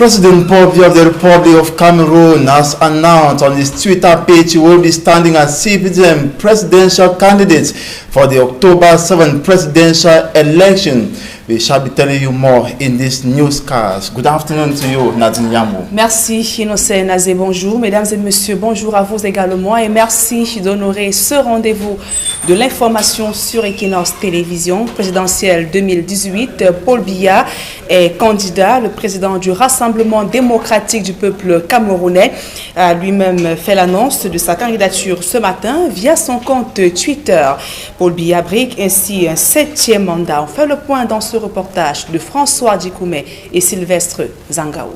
President Paul Biya of the Republic of Cameroon has announced on his Twitter page he will be standing as CBDM presidential candidate for the October 7th presidential election. We shall be telling you more in this newscast. Good afternoon to you, Nadine Yamou. Merci, Innocent Nazé, bonjour. Mesdames et messieurs, bonjour à vous également. Et merci d'honorer ce rendez-vous de l'information sur Equinox Télévision présidentielle 2018. Paul Biya est candidat. Le président du Rassemblement démocratique du peuple camerounais a lui-même fait l'annonce de sa candidature ce matin via son compte Twitter. Paul Biya brigue ainsi un 7e mandat. On fait le point dans ce reportage de François Dikoumé et Sylvestre Zangaou.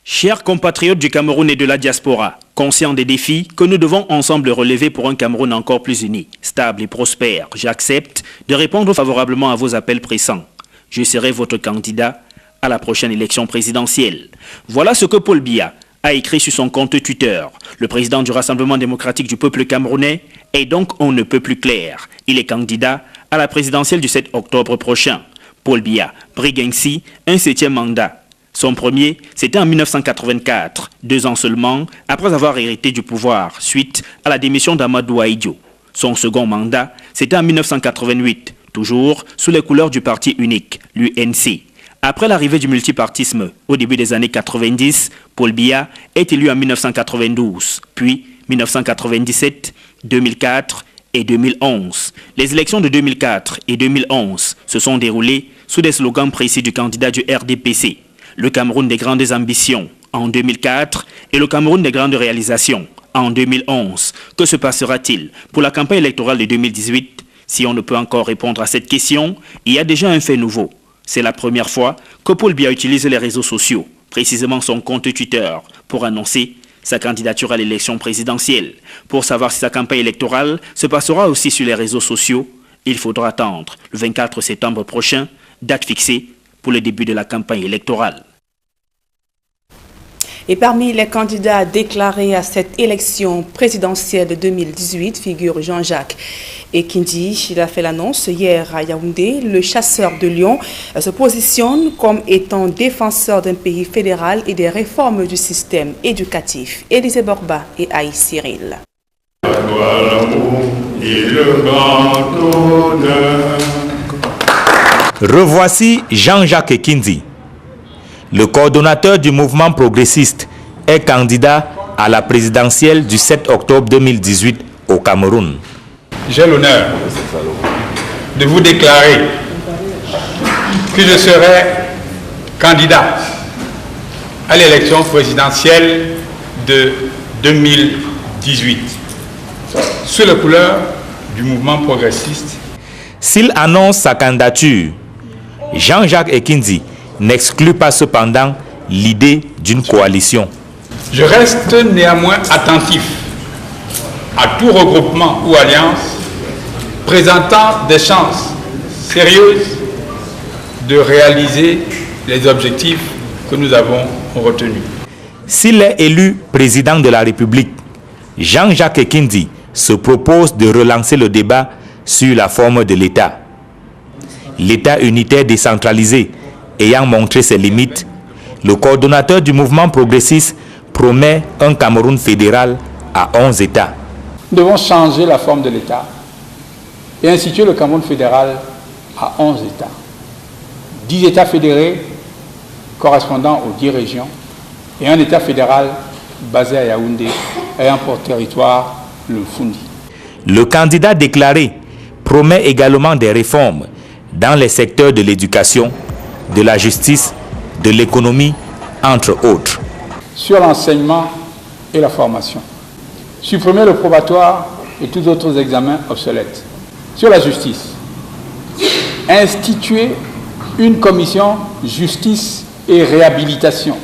Chers compatriotes du Cameroun et de la diaspora, conscients des défis que nous devons ensemble relever pour un Cameroun encore plus uni, stable et prospère, j'accepte de répondre favorablement à vos appels pressants. Je serai votre candidat à la prochaine élection présidentielle. Voilà ce que Paul Biya a écrit sur son compte Twitter. Le président du Rassemblement démocratique du peuple camerounais est donc on ne peut plus clair. Il est candidat à la présidentielle du 7 octobre prochain. Paul Biya brigue ainsi un 7e mandat. Son premier, c'était en 1984, 2 ans seulement après avoir hérité du pouvoir, suite à la démission d'Amadou Ahidjo. Son second mandat, c'était en 1988, toujours sous les couleurs du parti unique, l'UNC. Après l'arrivée du multipartisme au début des années 90, Paul Biya est élu en 1992, puis 1997, 2004 et 2011. Les élections de 2004 et 2011 se sont déroulées sous des slogans précis du candidat du RDPC. Le Cameroun des grandes ambitions en 2004 et le Cameroun des grandes réalisations en 2011. Que se passera-t-il pour la campagne électorale de 2018? Si on ne peut encore répondre à cette question, il y a déjà un fait nouveau. C'est la première fois que Paul Biya utilise les réseaux sociaux, précisément son compte Twitter, pour annoncer sa candidature à l'élection présidentielle. Pour savoir si sa campagne électorale se passera aussi sur les réseaux sociaux, il faudra attendre le 24 septembre prochain, date fixée pour le début de la campagne électorale. Et parmi les candidats déclarés à cette élection présidentielle de 2018 figure Jean-Jacques Ekindi. Il a fait l'annonce hier à Yaoundé. Le chasseur de Lyon se positionne comme étant défenseur d'un pays fédéral et des réformes du système éducatif. Élisée Borba et Aïe Cyril. Revoici Jean-Jacques Ekindi. Le coordonnateur du mouvement progressiste est candidat à la présidentielle du 7 octobre 2018 au Cameroun. J'ai l'honneur de vous déclarer que je serai candidat à l'élection présidentielle de 2018 sous la couleur du mouvement progressiste. S'il annonce sa candidature, Jean-Jacques Ekindi n'exclut pas cependant l'idée d'une coalition. Je reste néanmoins attentif à tout regroupement ou alliance présentant des chances sérieuses de réaliser les objectifs que nous avons retenus. S'il est élu président de la République, Jean-Jacques Ekindi se propose de relancer le débat sur la forme de l'État. L'État unitaire décentralisé ayant montré ses limites, le coordonnateur du mouvement progressiste promet un Cameroun fédéral à 11 États. Nous devons changer la forme de l'État et instituer le Cameroun fédéral à 11 États. 10 États fédérés correspondant aux 10 régions et un État fédéral basé à Yaoundé ayant pour territoire le Fundi. Le candidat déclaré promet également des réformes dans les secteurs de l'éducation, de la justice, de l'économie, entre autres. Sur l'enseignement et la formation, supprimer le probatoire et tous autres examens obsolètes. Sur la justice, instituer une commission justice et réhabilitation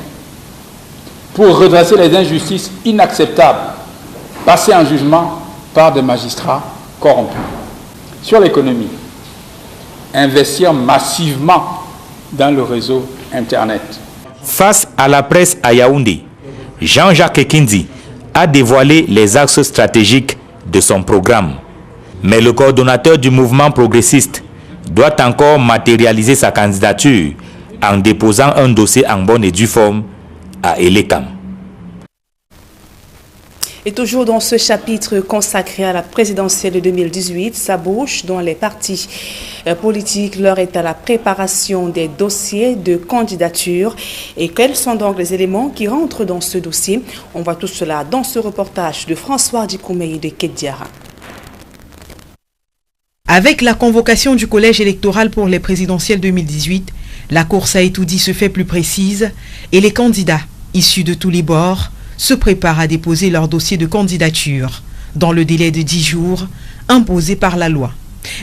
pour redresser les injustices inacceptables passées en jugement par des magistrats corrompus. Sur l'économie, investir massivement dans le réseau Internet. Face à la presse à Yaoundé, Jean-Jacques Ekindi a dévoilé les axes stratégiques de son programme. Mais le coordonnateur du mouvement progressiste doit encore matérialiser sa candidature en déposant un dossier en bonne et due forme à Elekam. Et toujours dans ce chapitre consacré à la présidentielle de 2018, sa bouche dont les partis politiques leur est à la préparation des dossiers de candidature. Et quels sont donc les éléments qui rentrent dans ce dossier? On voit tout cela dans ce reportage de François Dikoumé de Kediara. Avec la convocation du collège électoral pour les présidentielles 2018, la course à étoudi se fait plus précise et les candidats, issus de tous les bords, se préparent à déposer leur dossier de candidature dans le délai de 10 jours imposé par la loi.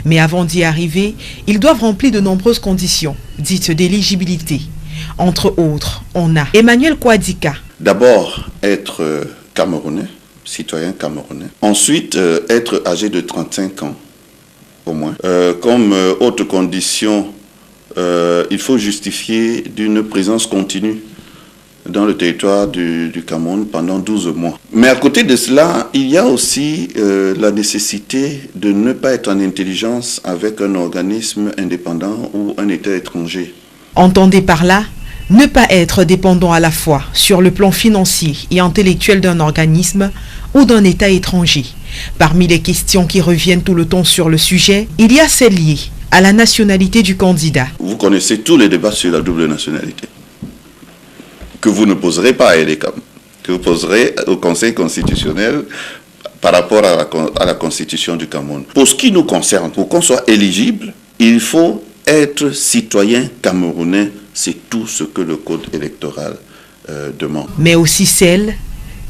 Mais avant d'y arriver, ils doivent remplir de nombreuses conditions, dites d'éligibilité. Entre autres, on a Emmanuel Kouadika. D'abord, être camerounais, citoyen camerounais. Ensuite, être âgé de 35 ans, au moins. Comme autre condition, il faut justifier d'une présence continue dans le territoire du Cameroun pendant 12 mois. Mais à côté de cela, il y a aussi la nécessité de ne pas être en intelligence avec un organisme indépendant ou un État étranger. Entendez par là, ne pas être dépendant à la fois sur le plan financier et intellectuel d'un organisme ou d'un État étranger. Parmi les questions qui reviennent tout le temps sur le sujet, il y a celles liées à la nationalité du candidat. Vous connaissez tous les débats sur la double nationalité, que vous ne poserez pas à Elekam, que vous poserez au Conseil constitutionnel par rapport à la Constitution du Cameroun. Pour ce qui nous concerne, pour qu'on soit éligible, il faut être citoyen camerounais. C'est tout ce que le code électoral demande. Mais aussi celle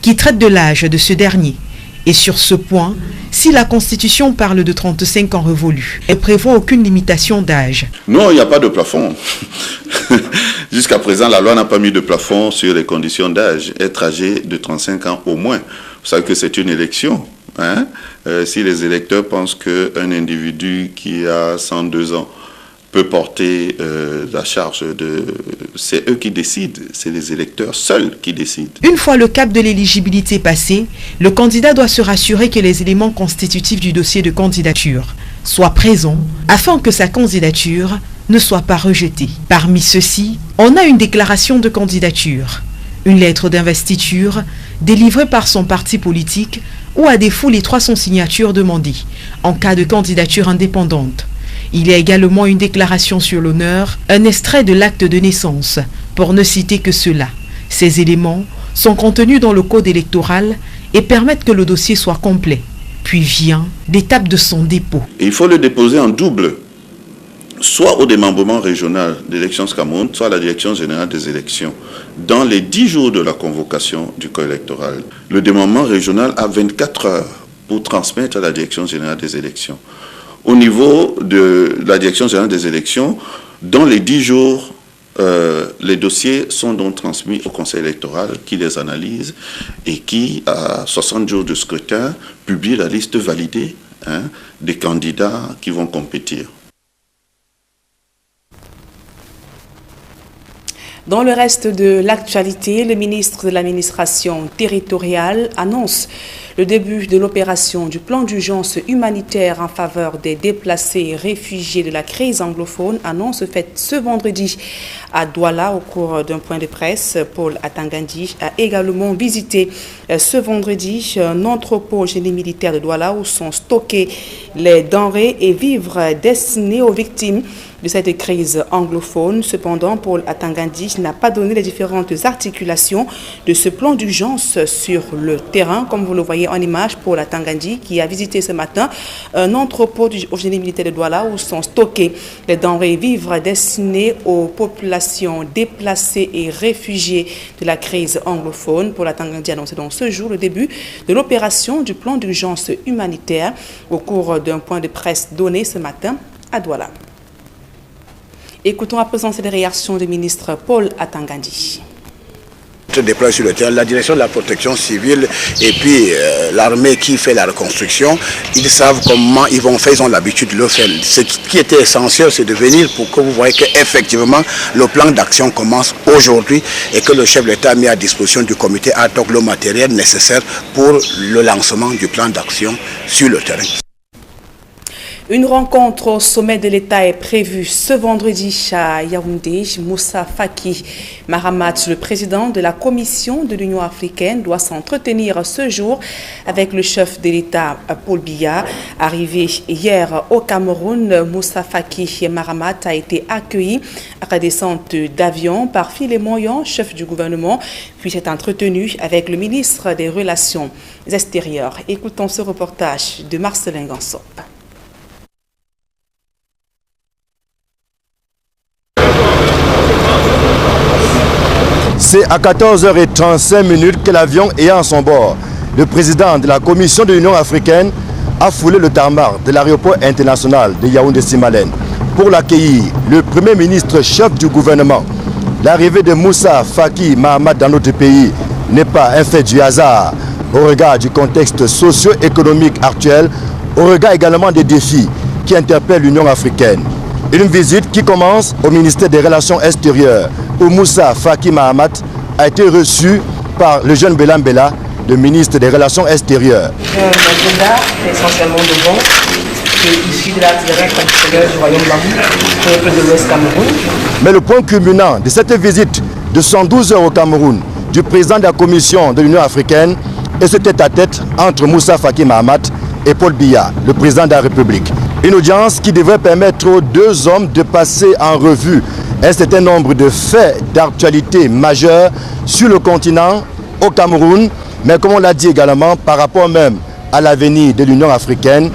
qui traite de l'âge de ce dernier. Et sur ce point, si la Constitution parle de 35 ans révolus, elle prévoit aucune limitation d'âge. Non, il n'y a pas de plafond. Jusqu'à présent, la loi n'a pas mis de plafond sur les conditions d'âge. Être âgé de 35 ans au moins. Vous savez que c'est une élection. Hein? Si les électeurs pensent qu'un individu qui a 102 ans peut porter la charge de... C'est eux qui décident, c'est les électeurs seuls qui décident. Une fois le cap de l'éligibilité passé, le candidat doit se rassurer que les éléments constitutifs du dossier de candidature soient présents afin que sa candidature ne soit pas rejetée. Parmi ceux-ci, on a une déclaration de candidature, une lettre d'investiture délivrée par son parti politique ou à défaut les 300 signatures demandées en cas de candidature indépendante. Il y a également une déclaration sur l'honneur, un extrait de l'acte de naissance, pour ne citer que cela. Ces éléments sont contenus dans le code électoral et permettent que le dossier soit complet. Puis vient l'étape de son dépôt. Il faut le déposer en double, soit au démembrement régional d'élections Cameroun, soit à la direction générale des élections, dans les 10 jours de la convocation du corps électoral. Le démembrement régional a 24 heures pour transmettre à la direction générale des élections. Au niveau de la direction générale des élections, dans les 10 jours, les dossiers sont donc transmis au conseil électoral qui les analyse et qui, à 60 jours de scrutin, publie la liste validée des candidats qui vont compétir. Dans le reste de l'actualité, le ministre de l'administration territoriale annonce le début de l'opération du plan d'urgence humanitaire en faveur des déplacés et réfugiés de la crise anglophone, annonce faite ce vendredi à Douala au cours d'un point de presse. Paul Atangandi a également visité ce vendredi un entrepôt génie militaire de Douala où sont stockés les denrées et vivres destinés aux victimes de cette crise anglophone. Cependant, Paul Atangandi n'a pas donné les différentes articulations de ce plan d'urgence sur le terrain. Comme vous le voyez en image, Paul Atangandi qui a visité ce matin un entrepôt du génie militaire de Douala où sont stockés les denrées et vivres destinés aux populations déplacées et réfugiées de la crise anglophone. Paul Atangandi a annoncé donc ce jour le début de l'opération du plan d'urgence humanitaire au cours d'un point de presse donné ce matin à Douala. Écoutons à présent ces réactions du ministre Paul Atangandi. Déployé sur le terrain, la direction de la protection civile et puis l'armée qui fait la reconstruction, ils savent comment ils vont faire, ils ont l'habitude de le faire. Ce qui était essentiel, c'est de venir pour que vous voyez qu'effectivement le plan d'action commence aujourd'hui et que le chef de l'État a mis à disposition du comité ad hoc le matériel nécessaire pour le lancement du plan d'action sur le terrain. Une rencontre au sommet de l'État est prévue ce vendredi à Yaoundé. Moussa Faki Mahamat, le président de la Commission de l'Union africaine, doit s'entretenir ce jour avec le chef de l'État, Paul Biya. Arrivé hier au Cameroun, Moussa Faki Mahamat a été accueilli à la descente d'avion par Philémon Yon, chef du gouvernement, puis s'est entretenu avec le ministre des Relations extérieures. Écoutons ce reportage de Marcelin Gansop. C'est à 14h35 que l'avion est à son bord. Le président de la Commission de l'Union africaine a foulé le tarmac de l'aéroport international de Yaoundé-Simalène pour l'accueillir. Le Premier ministre chef du gouvernement. L'arrivée de Moussa Faki Mahamat dans notre pays n'est pas un fait du hasard au regard du contexte socio-économique actuel, au regard également des défis qui interpellent l'Union africaine. Une visite qui commence au ministère des Relations extérieures où Moussa Faki Mahamat a été reçu par le jeune Bélam Bella, le ministre des Relations extérieures. L'agenda est essentiellement de vent, issu de l'artillerie traditionnelle du royaume Bamou, peuple de l'Ouest Cameroun. Mais le point culminant de cette visite de 112 heures au Cameroun du président de la Commission de l'Union africaine est ce tête-à-tête entre Moussa Faki Mahamat et Paul Biya, le président de la République. Une audience qui devrait permettre aux deux hommes de passer en revue un certain nombre de faits d'actualité majeurs sur le continent, au Cameroun, mais comme on l'a dit également par rapport même à l'avenir de l'Union africaine.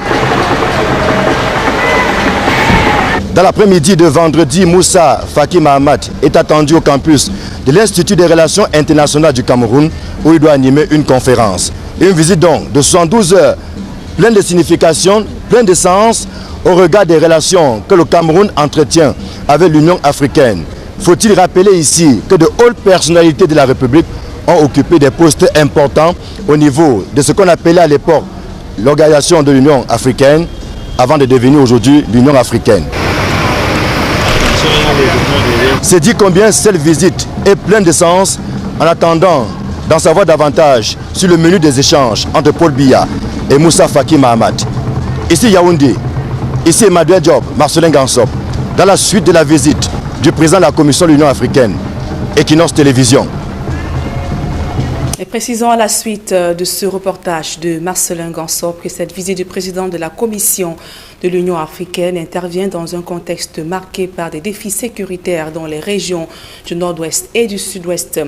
Dans l'après-midi de vendredi, Moussa Faki Mahamat est attendu au campus de l'Institut des Relations internationales du Cameroun où il doit animer une conférence. Une visite donc de 112 heures, pleine de signification, pleine de sens au regard des relations que le Cameroun entretient avec l'Union africaine. Faut-il rappeler ici que de hautes personnalités de la République ont occupé des postes importants au niveau de ce qu'on appelait à l'époque l'Organisation de l'Union africaine avant de devenir aujourd'hui l'Union africaine. C'est dit combien cette visite est pleine de sens en attendant d'en savoir davantage sur le menu des échanges entre Paul Biya et Moussa Faki Mahamat. Ici Yaoundé, ici Emmanuel Diop, Marcelin Gansop, dans la suite de la visite du président de la Commission de l'Union africaine, Equinox Télévision. Et précisons à la suite de ce reportage de Marcelin Gansop que cette visite du président de la Commission de l'Union africaine intervient dans un contexte marqué par des défis sécuritaires dans les régions du nord-ouest et du sud-ouest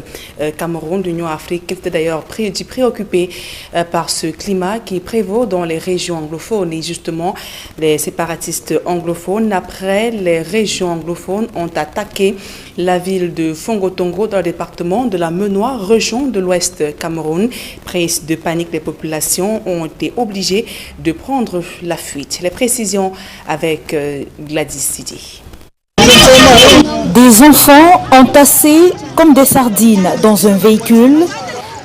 Cameroun. L'Union africaine était d'ailleurs préoccupée par ce climat qui prévaut dans les régions anglophones. Et justement, les séparatistes anglophones, après les régions anglophones, ont attaqué la ville de Fongotongo dans le département de la Menois, région de l'ouest Cameroun. Prise de panique, les populations ont été obligées de prendre la fuite. Les précisions avec Gladys Sidi. Des enfants entassés comme des sardines dans un véhicule,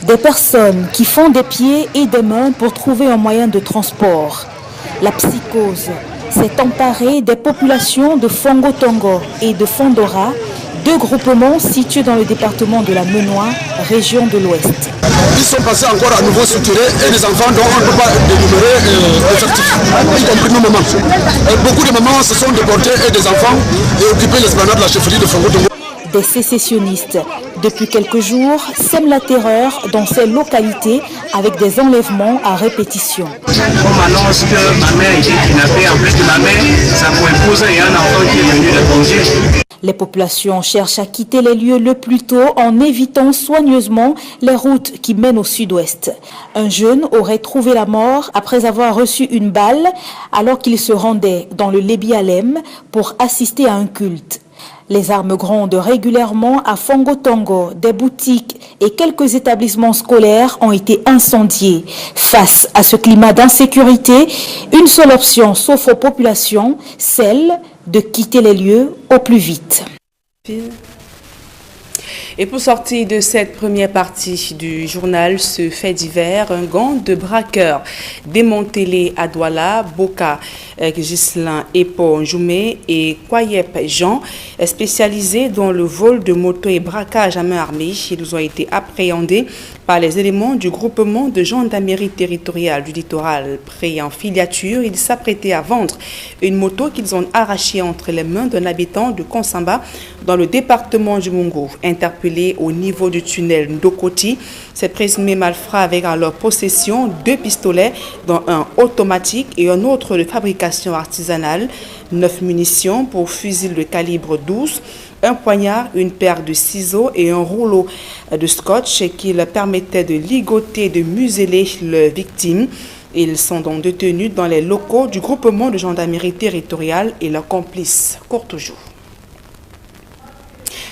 des personnes qui font des pieds et des mains pour trouver un moyen de transport. La psychose s'est emparée des populations de Fongotongo et de Fondora, deux groupements situés dans le département de la Menois, région de l'Ouest. Ils sont passés encore à nouveau souterrés et les enfants dont on ne peut pas dénumérer l'effectif, y compris nos mamans. Beaucoup de mamans se sont déportées et des enfants et occupé l'esplanade de la chefferie de Fongotongo. Des sécessionnistes, depuis quelques jours, sèment la terreur dans ces localités avec des enlèvements à répétition. On m'annonce que ma mère était kidnappée, en plus de ma mère, sa co-épouse et un enfant qui est venu d'étranger. Les populations cherchent à quitter les lieux le plus tôt en évitant soigneusement les routes qui mènent au sud-ouest. Un jeune aurait trouvé la mort après avoir reçu une balle alors qu'il se rendait dans le Lébi Alem pour assister à un culte. Les armes grondent régulièrement à Fongotongo. Des boutiques et quelques établissements scolaires ont été incendiés. Face à ce climat d'insécurité, une seule option s'offre aux populations, celle de quitter les lieux au plus vite. Et pour sortir de cette première partie du journal, ce fait divers, un gang de braqueurs démantelé à Douala, Boka, Gislain, Epo, Joumé et Kwayep Jean, spécialisés dans le vol de motos et braquage à main armée. Ils ont été appréhendés par les éléments du groupement de gendarmerie territoriale du littoral. Pris en filature, ils s'apprêtaient à vendre une moto qu'ils ont arrachée entre les mains d'un habitant de Konsamba dans le département du Mungo. Interpellé au niveau du tunnel Ndokoti, ces présumés malfrats avaient en leur possession 2 pistolets, dont un automatique et un autre de fabrication artisanale, 9 munitions pour fusil de calibre 12, un poignard, une paire de ciseaux et un rouleau de scotch qui leur permettait de ligoter et de museler leurs victimes. Ils sont donc détenus dans les locaux du groupement de gendarmerie territoriale et leurs complices. Courtejou.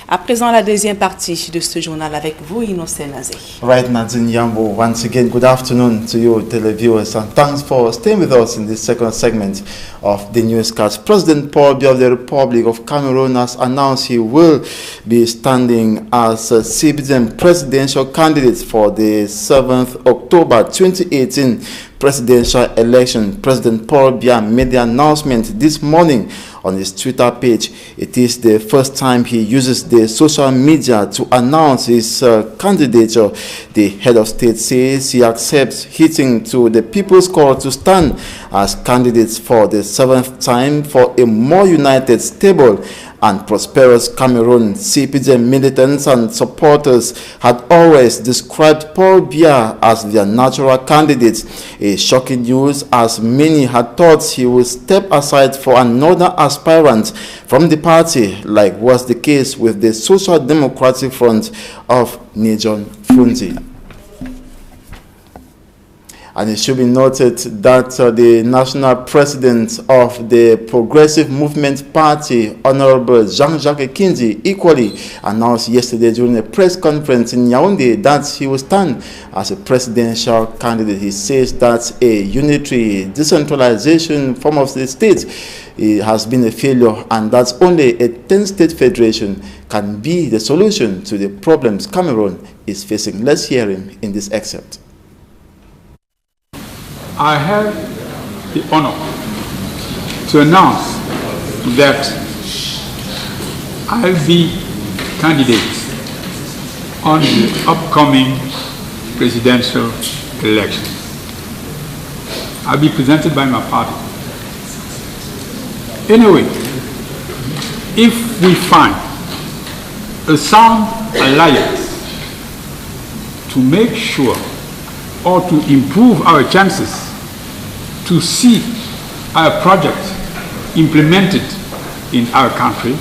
À présent, la deuxième partie de ce journal avec vous, Innocent Nazé. Right, Nadine Yambo, once again, good afternoon to you, televiewers, and thanks for staying with us in this second segment of the newscast. President Paul Biya of the Republic of Cameroon has announced he will be standing as a CBDM presidential candidate for the 7th October 2018 presidential election. President Paul Biya made the announcement this morning on his Twitter page. It is the first time he uses the social media to announce his candidature. The head of state says he accepts hitting to the people's call to stand as candidates for the 7th time for a more united, stable and prosperous Cameroon. CPDM militants and supporters had always described Paul Biya as their natural candidate. A shocking news, as many had thought he would step aside for another aspirant from the party, like was the case with the Social Democratic Front of Nijon Funzi. And it should be noted that the national president of the Progressive Movement Party, Honorable Jean-Jacques Ekindi, equally announced yesterday during a press conference in Yaoundé that he will stand as a presidential candidate. He says that a unitary decentralization form of the state has been a failure, and that only a 10-state federation can be the solution to the problems Cameroon is facing. Let's hear him in this excerpt. I have the honor to announce that I'll be candidate on the upcoming presidential election. I'll be presented by my party. Anyway, if we find a sound alliance to make sure or to improve our chances to see our project implemented in our country,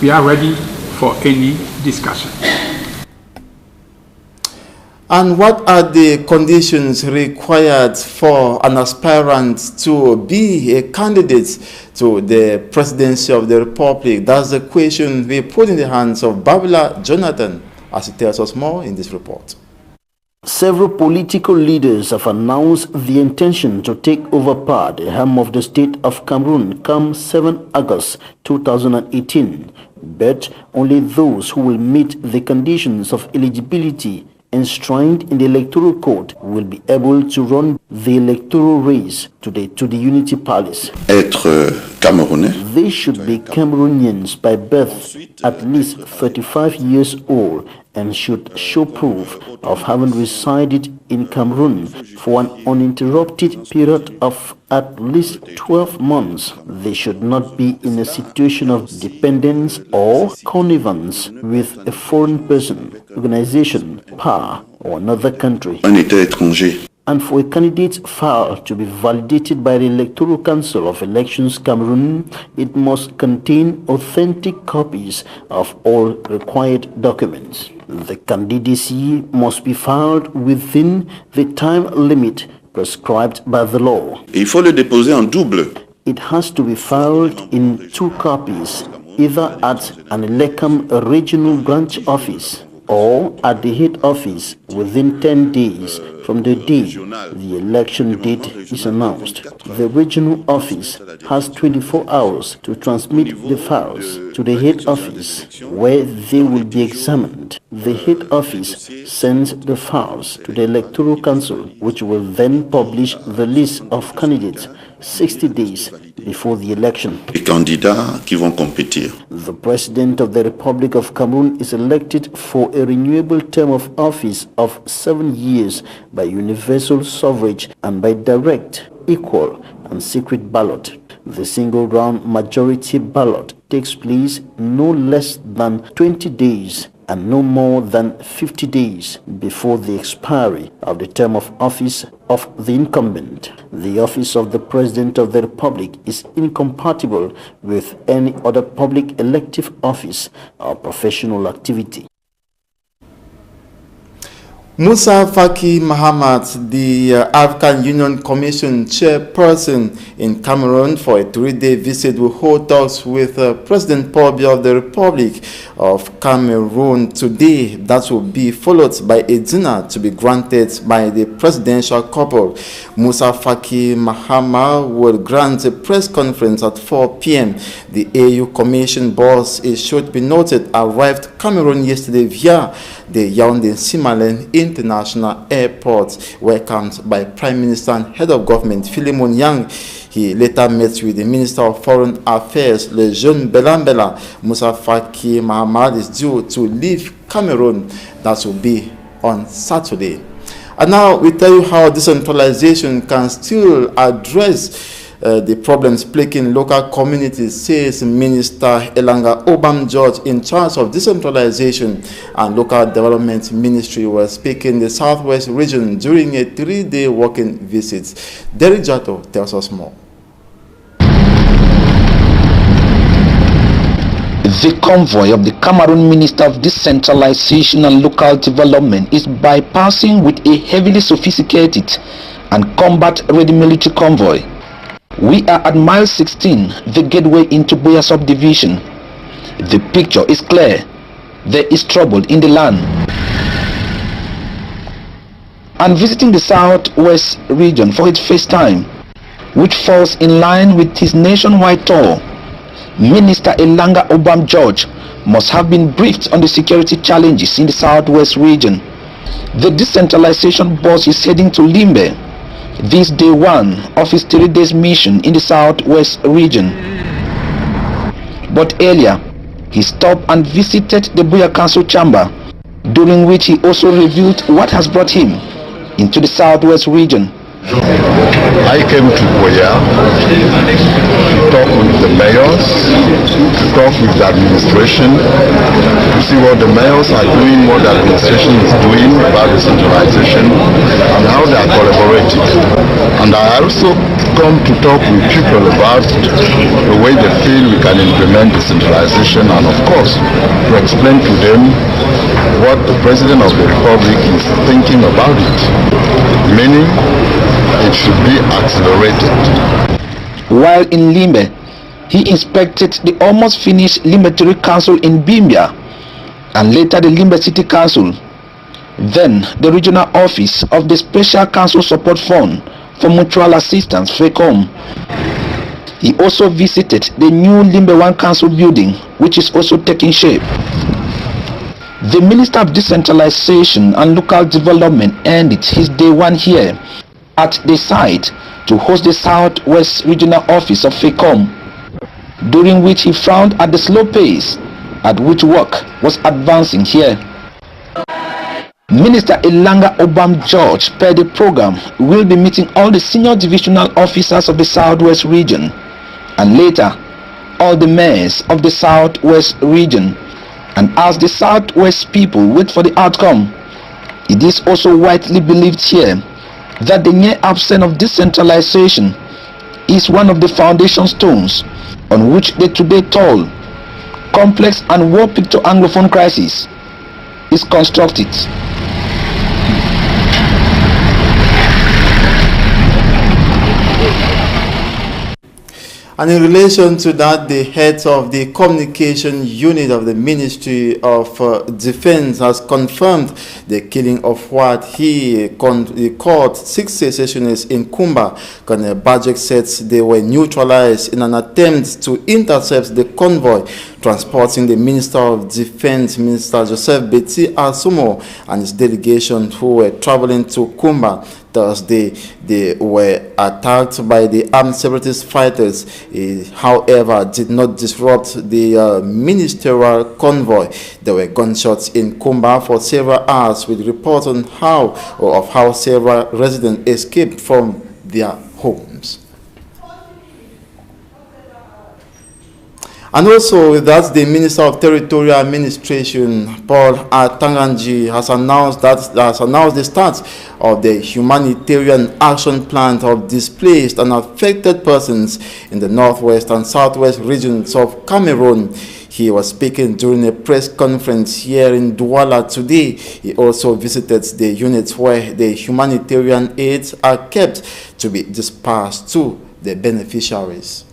we are ready for any discussion. And what are the conditions required for an aspirant to be a candidate to the presidency of the Republic? That's the question we put in the hands of Babila Jonathan, as he tells us more in this report. Several political leaders have announced the intention to take over power, the helm of the state of Cameroon, come 7 August 2018. But only those who will meet the conditions of eligibility enshrined in the electoral code will be able to run the electoral race to the Unity Palace. Être Camerounais. They should be Cameroonians by birth, at least 35 years old, and should show proof of having resided in Cameroon for an uninterrupted period of at least 12 months. They should not be in a situation of dependence or connivance with a foreign person, organization, power, or another country. Un État étranger. And for a candidate file to be validated by the Electoral Council of Elections Cameroon, it must contain authentic copies of all required documents. The candidacy must be filed within the time limit prescribed by the law. Il faut le déposer en double. It has to be filed in 2 copies, either at an ELECAM regional branch office or at the head office within 10 days from the day the election date is announced. The regional office has 24 hours to transmit the files to the head office where they will be examined. The head office sends the files to the Electoral Council, which will then publish the list of candidates 60 days before the election. Les candidats qui vont compétir. The President of the Republic of Cameroon is elected for a renewable term of office of 7 years by universal suffrage and by direct, equal, and secret ballot. The single-round majority ballot takes place no less than 20 days and no more than 50 days before the expiry of the term of office of the incumbent. The office of the President of the Republic is incompatible with any other public elective office or professional activity. Musa Faki Mahamat, the African Union Commission chairperson in Cameroon for a 3-day visit, will hold talks with President Paul Biya of the Republic of Cameroon today. That will be followed by a dinner to be granted by the presidential couple. Musa Faki Mahamat will grant a press conference at 4 p.m. The AU Commission boss, it should be noted, arrived Cameroon yesterday via the Yaoundé-Simalène International Airport, welcomed by Prime Minister and Head of Government Philemon Yang. He later met with the Minister of Foreign Affairs, Le Jeune Belambela. Musa Faki Mahamat is due to leave Cameroon. That will be on Saturday. And now we tell you how decentralization can still address the problems plaguing local communities, says Minister Elanga Obam George, in charge of decentralization and local development ministry, was speaking in the Southwest region during a 3-day working visit. Derek Jato tells us more. The convoy of the Cameroon Minister of Decentralization and Local Development is bypassing with a heavily sophisticated and combat-ready military convoy. We are at mile 16, the gateway into Buea subdivision. The picture is clear. There is trouble in the land. And visiting the Southwest region for its first time, which falls in line with his nationwide tour, Minister Elanga Obam George must have been briefed on the security challenges in the Southwest region. The decentralization boss is heading to Limbe, this day one of his 3 days mission in the Southwest region. But earlier, he stopped and visited the Buea Council chamber, during which he also revealed what has brought him into the Southwest region. I came to Buea to talk with the mayors, to talk with the administration, to see what the mayors are doing, what the administration is doing about decentralization, and how they are collaborating. And I also come to talk with people about the way they feel we can implement decentralization, and of course, to explain to them what the President of the Republic is thinking about it, meaning it should be accelerated. While in Limbe, he inspected the almost finished Limbe Territorial Council in Bimbia, and later the Limbe City Council, then the regional office of the Special Council Support Fund for Mutual Assistance, FECOM. He also visited the new Limbe 1 Council building, which is also taking shape. The Minister of Decentralization and Local Development ended his day one here at the site to host the Southwest Regional Office of FECOM, during which he frowned at the slow pace at which work was advancing here. Minister Elanga Obam George, per the program, will be meeting all the senior divisional officers of the Southwest region, and later all the mayors of the Southwest region. And as the Southwest people wait for the outcome, it is also widely believed here that the near absence of decentralization is one of the foundation stones on which the today tall, complex and war picture Anglophone crisis is constructed. And in relation to that, the head of the communication unit of the Ministry of Defense has confirmed the killing of what he called 6 secessionists in Kumba. Colonel Bajek said they were neutralized in an attempt to intercept the convoy transporting the Minister of Defense, Minister Joseph Beti Asumo, and his delegation who were traveling to Kumba. Thursday, they were attacked by the armed separatist fighters, however, did not disrupt the ministerial convoy. There were gunshots in Kumba for several hours, with reports on how several residents escaped from their homes. And also with that, the Minister of Territorial Administration, Paul Atanganji, has announced the start of the humanitarian action plan of displaced and affected persons in the northwest and southwest regions of Cameroon. He was speaking during a press conference here in Douala today. He also visited the units where the humanitarian aids are kept to be dispersed to the beneficiaries.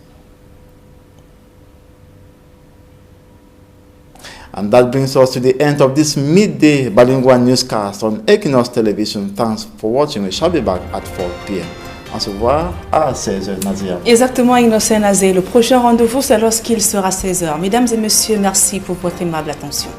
And that brings us to the end of this midday bilingual newscast on Equinox Television. Thanks for watching. We shall be back at 4 p.m. On se voit à 16h, Nadia. Exactement, Innocent Nazé. Le prochain rendez-vous, c'est lorsqu'il sera 16h. Mesdames et messieurs, merci pour votre aimable attention.